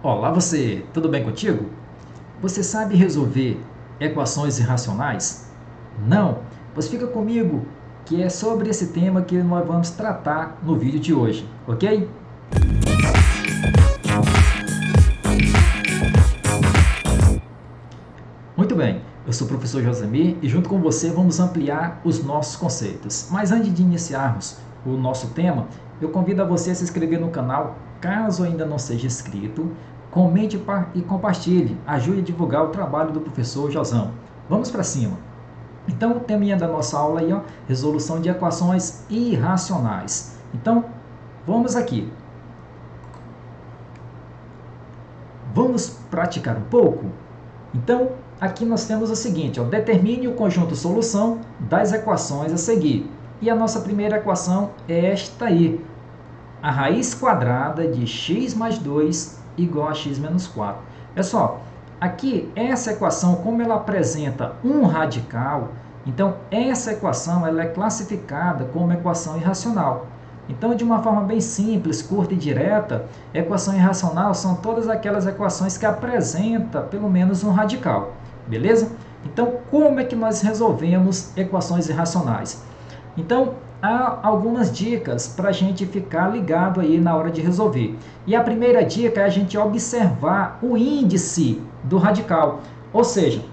Olá você, tudo bem contigo? Você sabe resolver equações irracionais? Não? Pois fica comigo, que é sobre esse tema que nós vamos tratar no vídeo de hoje, ok? Muito bem, eu sou o professor Josemir e junto com você vamos ampliar os nossos conceitos. Mas antes de iniciarmos o nosso tema, eu convido a você a se inscrever no canal, caso ainda não seja inscrito, comente e compartilhe, ajude a divulgar o trabalho do professor Josão. Vamos para cima! Então, o tema da nossa aula aí, ó, resolução de equações irracionais. Então, vamos aqui. Vamos praticar um pouco? Então, aqui nós temos o seguinte, ó, determine o conjunto solução das equações a seguir. E a nossa primeira equação é esta aí. A raiz quadrada de x mais 2 igual a x menos 4. Pessoal, aqui essa equação, como ela apresenta um radical, então essa equação ela é classificada como equação irracional. Então, de uma forma bem simples, curta e direta, equação irracional são todas aquelas equações que apresentam pelo menos um radical. Beleza? Então, como é que nós resolvemos equações irracionais? Então, há algumas dicas para a gente ficar ligado aí na hora de resolver. E a primeira dica é a gente observar o índice do radical. Ou seja,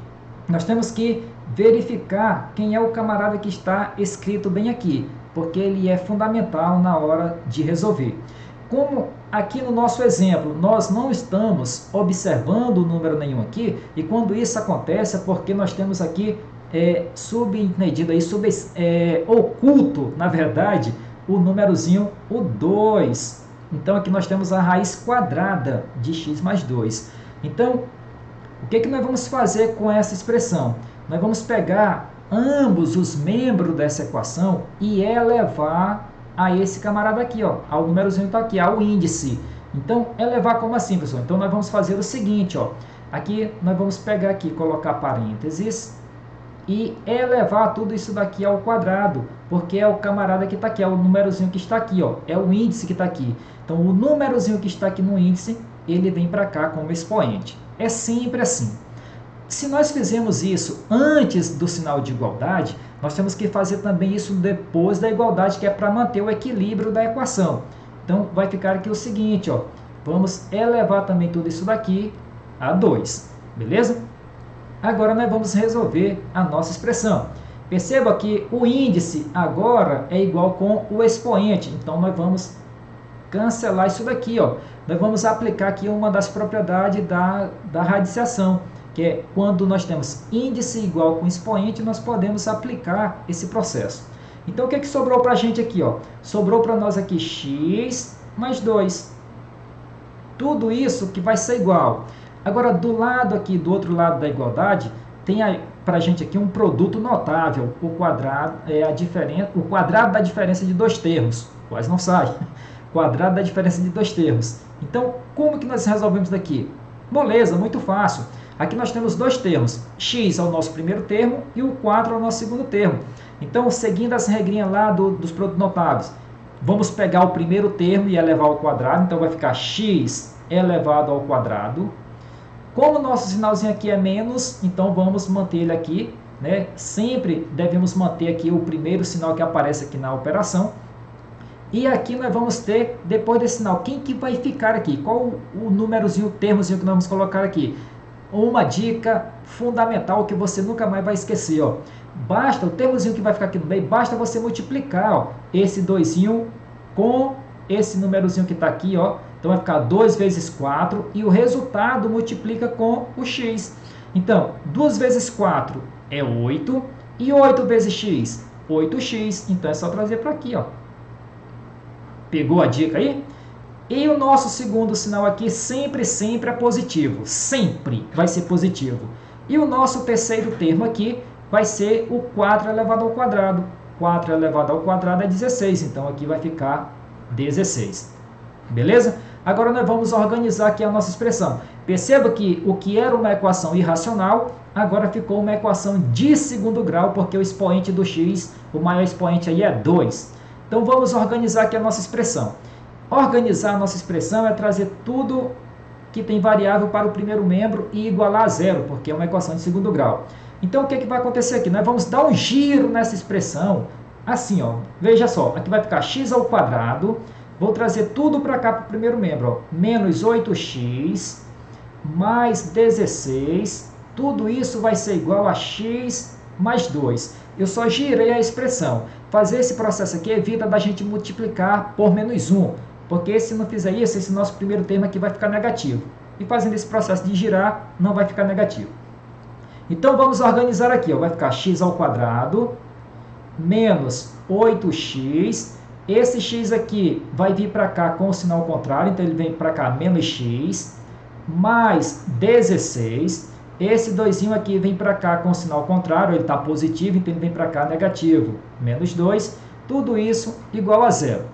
nós temos que verificar quem é o camarada que está escrito bem aqui, porque ele é fundamental na hora de resolver. Como aqui no nosso exemplo, nós não estamos observando o número nenhum aqui, e quando isso acontece é porque nós temos aqui subentendido, oculto, na verdade, o númerozinho, o 2. Então, aqui nós temos a raiz quadrada de x mais 2. Então, o que nós vamos fazer com essa expressão? Nós vamos pegar ambos os membros dessa equação e elevar a esse camarada aqui, ó, ao númerozinho que está aqui, ao índice. Então, elevar como assim, pessoal? Então, nós vamos fazer o seguinte, ó, aqui nós vamos pegar aqui, colocar parênteses e elevar tudo isso daqui ao quadrado, porque é o camarada que está aqui, é o númerozinho que está aqui, ó, é o índice que está aqui. Então, o númerozinho que está aqui no índice, ele vem para cá como expoente. É sempre assim. Se nós fizermos isso antes do sinal de igualdade, nós temos que fazer também isso depois da igualdade, que é para manter o equilíbrio da equação. Então, vai ficar aqui o seguinte, ó, vamos elevar também tudo isso daqui a 2, beleza? Agora, nós vamos resolver a nossa expressão. Perceba que o índice agora é igual com o expoente, então nós vamos cancelar isso daqui, ó. Nós vamos aplicar aqui uma das propriedades da radiciação, que é quando nós temos índice igual com expoente, nós podemos aplicar esse processo. Então, o que sobrou para a gente aqui? Ó? Sobrou para nós aqui x mais 2. Tudo isso que vai ser igual. Agora, do lado aqui, do outro lado da igualdade, tem para a gente aqui um produto notável. O quadrado é a diferença, o quadrado da diferença de dois termos. Quase não sai. Quadrado da diferença de dois termos. Então, como que nós resolvemos daqui? Moleza, muito fácil. Aqui nós temos dois termos, x é o nosso primeiro termo e o 4 é o nosso segundo termo. Então, seguindo essa regrinha lá dos produtos notáveis, vamos pegar o primeiro termo e elevar ao quadrado, então vai ficar x elevado ao quadrado. Como o nosso sinalzinho aqui é menos, então vamos manter ele aqui, né? Sempre devemos manter aqui o primeiro sinal que aparece aqui na operação. E aqui nós vamos ter, depois desse sinal, quem que vai ficar aqui? Qual o númerozinho, o termozinho que nós vamos colocar aqui? Uma dica fundamental que você nunca mais vai esquecer, ó. Basta, o termozinho que vai ficar aqui no meio, basta você multiplicar, ó, esse 2 com esse númerozinho que está aqui, ó. Então vai ficar 2 vezes 4 e o resultado multiplica com o x. Então, 2 vezes 4 é 8 e 8 vezes x, 8x. Então é só trazer para aqui, ó. Pegou a dica aí? E o nosso segundo sinal aqui sempre é positivo. Sempre vai ser positivo. E o nosso terceiro termo aqui vai ser o 4 elevado ao quadrado. 4 elevado ao quadrado é 16. Então, aqui vai ficar 16. Beleza? Agora, nós vamos organizar aqui a nossa expressão. Perceba que o que era uma equação irracional, agora ficou uma equação de segundo grau, porque o expoente do x, o maior expoente aí é 2. Então, vamos organizar aqui a nossa expressão. Organizar a nossa expressão é trazer tudo que tem variável para o primeiro membro e igualar a zero, porque é uma equação de segundo grau. Então, o que vai acontecer aqui? Nós vamos dar um giro nessa expressão, assim, ó, veja só, aqui vai ficar x ao quadrado, vou trazer tudo para cá para o primeiro membro, ó, menos 8x mais 16, tudo isso vai ser igual a x mais 2. Eu só girei a expressão. Fazer esse processo aqui evita da gente multiplicar por menos 1, porque se não fizer isso, esse nosso primeiro termo aqui vai ficar negativo. E fazendo esse processo de girar, não vai ficar negativo. Então, vamos organizar aqui. Ó. Vai ficar x ao quadrado menos 8x. Esse x aqui vai vir para cá com o sinal contrário, então ele vem para cá menos x, mais 16. Esse 2 aqui vem para cá com o sinal contrário, ele está positivo, então ele vem para cá negativo, menos 2. Tudo isso igual a zero.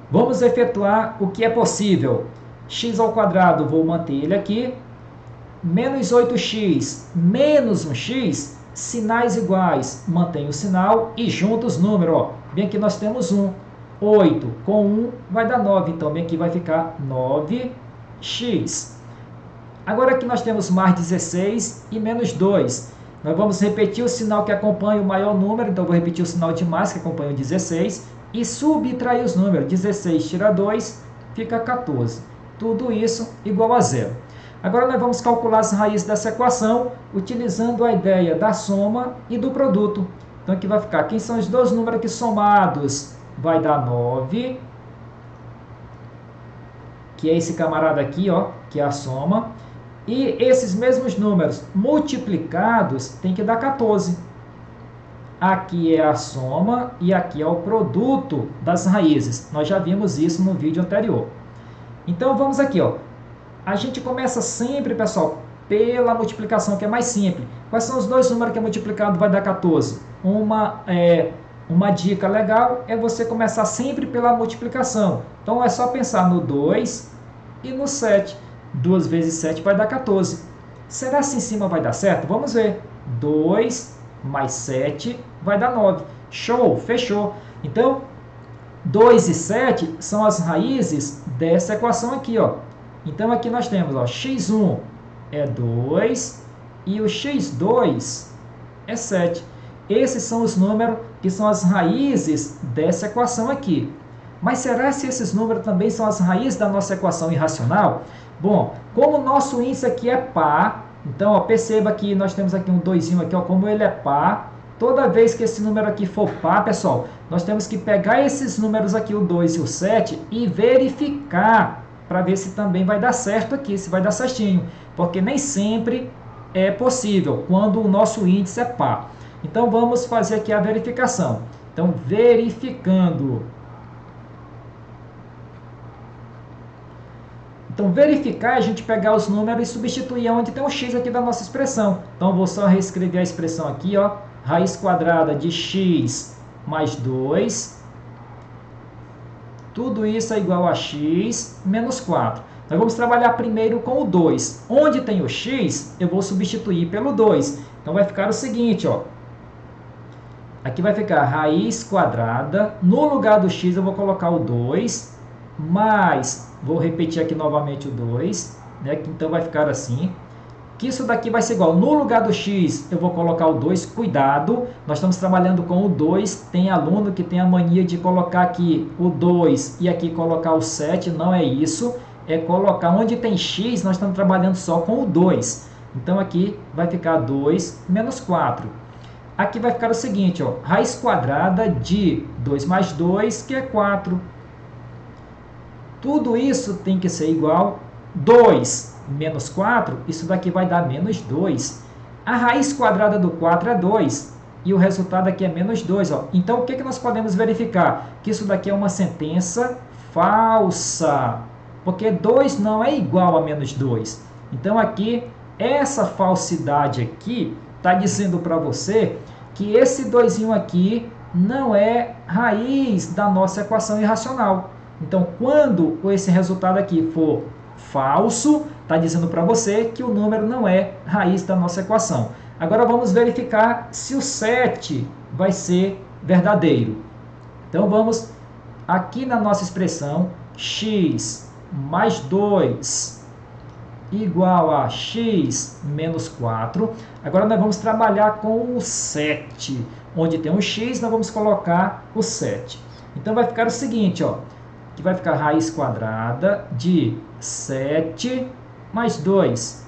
Vamos efetuar o que é possível. X ao quadrado, vou manter ele aqui. Menos 8x menos 1x, sinais iguais, mantém o sinal e junta os números. Ó. Bem aqui nós temos 1. 8 com 1 vai dar 9, então bem aqui vai ficar 9x. Agora aqui nós temos mais 16 e menos 2. Nós vamos repetir o sinal que acompanha o maior número, então eu vou repetir o sinal de mais que acompanha o 16 e subtrair os números. 16 tira 2, fica 14. Tudo isso igual a zero. Agora nós vamos calcular as raízes dessa equação utilizando a ideia da soma e do produto. Então aqui vai ficar, quem são os dois números aqui somados? Vai dar 9, que é esse camarada aqui, ó, que é a soma. E esses mesmos números multiplicados tem que dar 14. Aqui é a soma e aqui é o produto das raízes. Nós já vimos isso no vídeo anterior. Então vamos aqui, ó. A gente começa sempre, pessoal, pela multiplicação, que é mais simples. Quais são os dois números que é multiplicado vai dar 14? Uma dica legal é você começar sempre pela multiplicação. Então é só pensar no 2 e no 7. 2 vezes 7 vai dar 14. Será que em cima vai dar certo? Vamos ver. 2 mais 7 vai dar 9. Show, fechou. Então, 2 e 7 são as raízes dessa equação aqui, ó. Então, aqui nós temos, ó, x1 é 2 e o x2 é 7. Esses são os números que são as raízes dessa equação aqui. Mas será que esses números também são as raízes da nossa equação irracional? Bom, como o nosso índice aqui é par, então ó, perceba que nós temos aqui um 2 aqui, ó, como ele é par, toda vez que esse número aqui for par, pessoal, nós temos que pegar esses números aqui, o 2 e o 7, e verificar para ver se também vai dar certo aqui, se vai dar certinho, porque nem sempre é possível quando o nosso índice é par. Então vamos fazer aqui a verificação. Então, verificando. Então, verificar é a gente pegar os números e substituir onde tem o x aqui da nossa expressão. Então, vou só reescrever a expressão aqui, ó, raiz quadrada de x mais 2. Tudo isso é igual a x menos 4. Nós vamos trabalhar primeiro com o 2. Onde tem o x, eu vou substituir pelo 2. Então, vai ficar o seguinte, ó. Aqui vai ficar raiz quadrada. No lugar do x, eu vou colocar o 2, mais, vou repetir aqui novamente o 2, né? Então vai ficar assim, que isso daqui vai ser igual, no lugar do x eu vou colocar o 2, cuidado, nós estamos trabalhando com o 2, tem aluno que tem a mania de colocar aqui o 2 e aqui colocar o 7, não é isso, é colocar onde tem x, nós estamos trabalhando só com o 2, então aqui vai ficar 2 menos 4. Aqui vai ficar o seguinte, ó, raiz quadrada de 2 mais 2, que é 4. Tudo isso tem que ser igual a 2 menos 4, isso daqui vai dar menos 2. A raiz quadrada do 4 é 2, e o resultado aqui é menos 2. Ó. Então, o que nós podemos verificar? Que isso daqui é uma sentença falsa, porque 2 não é igual a menos 2. Então, aqui, essa falsidade aqui está dizendo para você que esse 2 aqui não é raiz da nossa equação irracional. Então, quando esse resultado aqui for falso, está dizendo para você que o número não é raiz da nossa equação. Agora, vamos verificar se o 7 vai ser verdadeiro. Então, vamos aqui na nossa expressão, x mais 2 igual a x menos 4. Agora nós vamos trabalhar com o 7. Onde tem um x, nós vamos colocar o 7. Então vai ficar o seguinte, ó, que vai ficar raiz quadrada de 7 mais 2.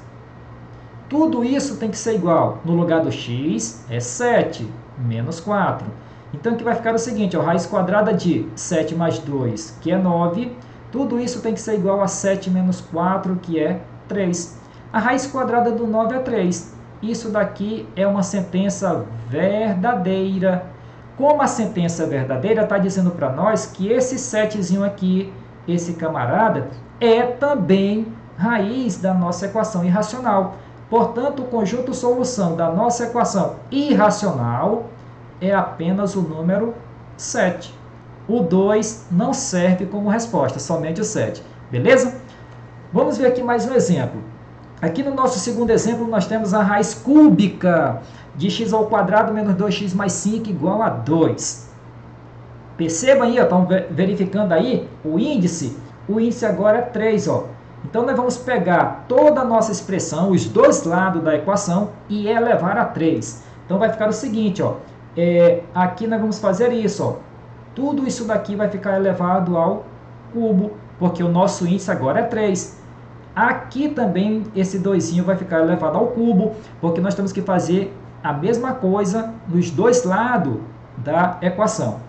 Tudo isso tem que ser igual. No lugar do x é 7 menos 4. Então aqui vai ficar o seguinte, ó, raiz quadrada de 7 mais 2, que é 9. Tudo isso tem que ser igual a 7 menos 4, que é 3. A raiz quadrada do 9 é 3. Isso daqui é uma sentença verdadeira. Como a sentença é verdadeira, está dizendo para nós que esse 7zinho aqui, esse camarada, é também raiz da nossa equação irracional. Portanto, o conjunto solução da nossa equação irracional é apenas o número 7. O 2 não serve como resposta, somente o 7. Beleza? Vamos ver aqui mais um exemplo. Aqui no nosso segundo exemplo, nós temos a raiz cúbica de x ao quadrado menos 2x mais 5 igual a 2. Perceba aí, estão verificando aí o índice? O índice agora é 3, ó. Então, nós vamos pegar toda a nossa expressão, os dois lados da equação, e elevar a 3. Então, vai ficar o seguinte, ó. Aqui nós vamos fazer isso, ó. Tudo isso daqui vai ficar elevado ao cubo, porque o nosso índice agora é 3. Aqui também esse 2 vai ficar elevado ao cubo, porque nós temos que fazer a mesma coisa nos dois lados da equação.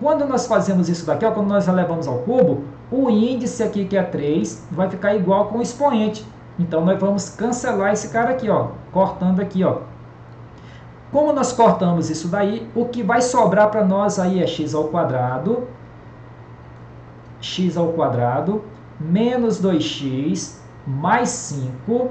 Quando nós fazemos isso daqui, ó, quando nós elevamos ao cubo, o índice aqui, que é 3, vai ficar igual com o expoente. Então, nós vamos cancelar esse cara aqui, ó, cortando aqui, ó. Como nós cortamos isso daí, o que vai sobrar para nós aí é x ao quadrado menos 2x mais 5,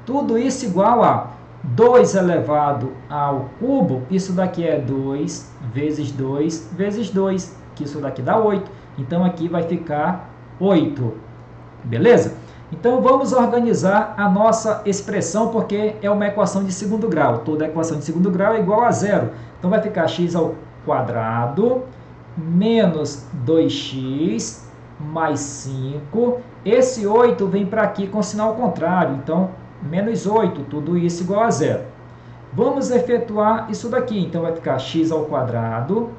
tudo isso igual a 2 elevado ao cubo, isso daqui é 2 vezes 2 vezes 2, que isso daqui dá 8. Então, aqui vai ficar 8. Beleza? Então, vamos organizar a nossa expressão, porque é uma equação de segundo grau. Toda equação de segundo grau é igual a zero. Então, vai ficar x ao quadrado menos 2x mais 5. Esse 8 vem para aqui com sinal contrário. Então, menos 8, tudo isso igual a zero. Vamos efetuar isso daqui. Então, vai ficar x ao quadrado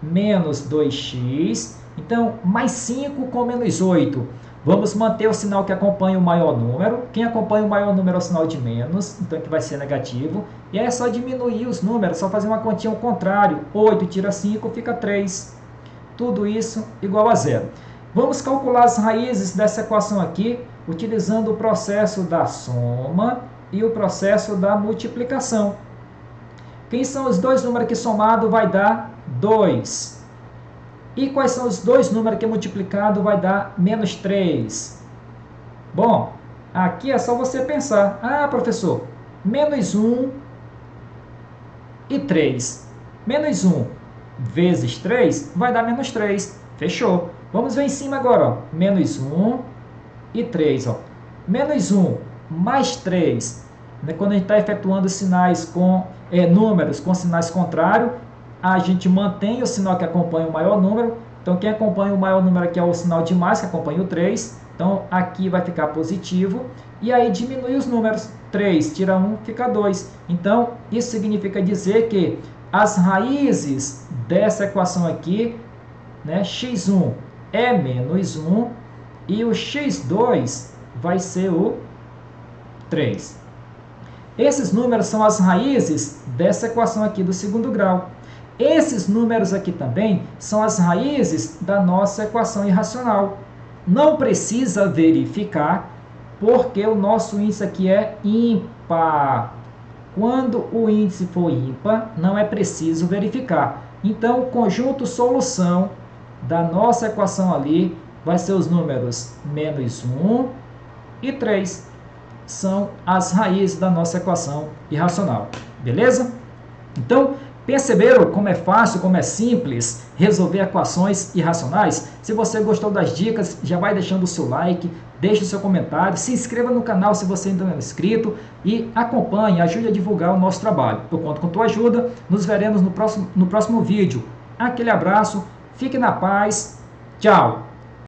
menos 2x. Então, mais 5 com menos 8. Vamos manter o sinal que acompanha o maior número. Quem acompanha o maior número é o sinal de menos, então aqui vai ser negativo. E aí é só diminuir os números, só fazer uma continha ao contrário. 8 tira 5, fica 3. Tudo isso igual a zero. Vamos calcular as raízes dessa equação aqui, utilizando o processo da soma e o processo da multiplicação. Quem são os dois números que somado vai dar 2? E quais são os dois números que multiplicado vai dar menos 3? Bom, aqui é só você pensar. Ah, professor, menos 1 e 3. Menos 1 vezes 3 vai dar menos 3. Fechou. Vamos ver em cima agora, ó. Menos 1 e 3. Ó. Menos 1 mais 3. Né? Quando a gente está efetuando sinais com números com sinais contrários, a gente mantém o sinal que acompanha o maior número. Então, quem acompanha o maior número aqui é o sinal de mais, que acompanha o 3. Então, aqui vai ficar positivo. E aí, diminui os números. 3 tira 1, fica 2. Então, isso significa dizer que as raízes dessa equação aqui, né, x1 é menos 1 e o x2 vai ser o 3. Esses números são as raízes dessa equação aqui do segundo grau. Esses números aqui também são as raízes da nossa equação irracional. Não precisa verificar, porque o nosso índice aqui é ímpar. Quando o índice for ímpar, não é preciso verificar. Então, o conjunto solução da nossa equação ali vai ser os números menos 1 e 3. São as raízes da nossa equação irracional. Beleza? Então, perceberam como é fácil, como é simples resolver equações irracionais? Se você gostou das dicas, já vai deixando o seu like, deixe o seu comentário, se inscreva no canal se você ainda não é inscrito e acompanhe, ajude a divulgar o nosso trabalho. Eu conto com tua ajuda, nos veremos no próximo vídeo. Aquele abraço, fique na paz, tchau!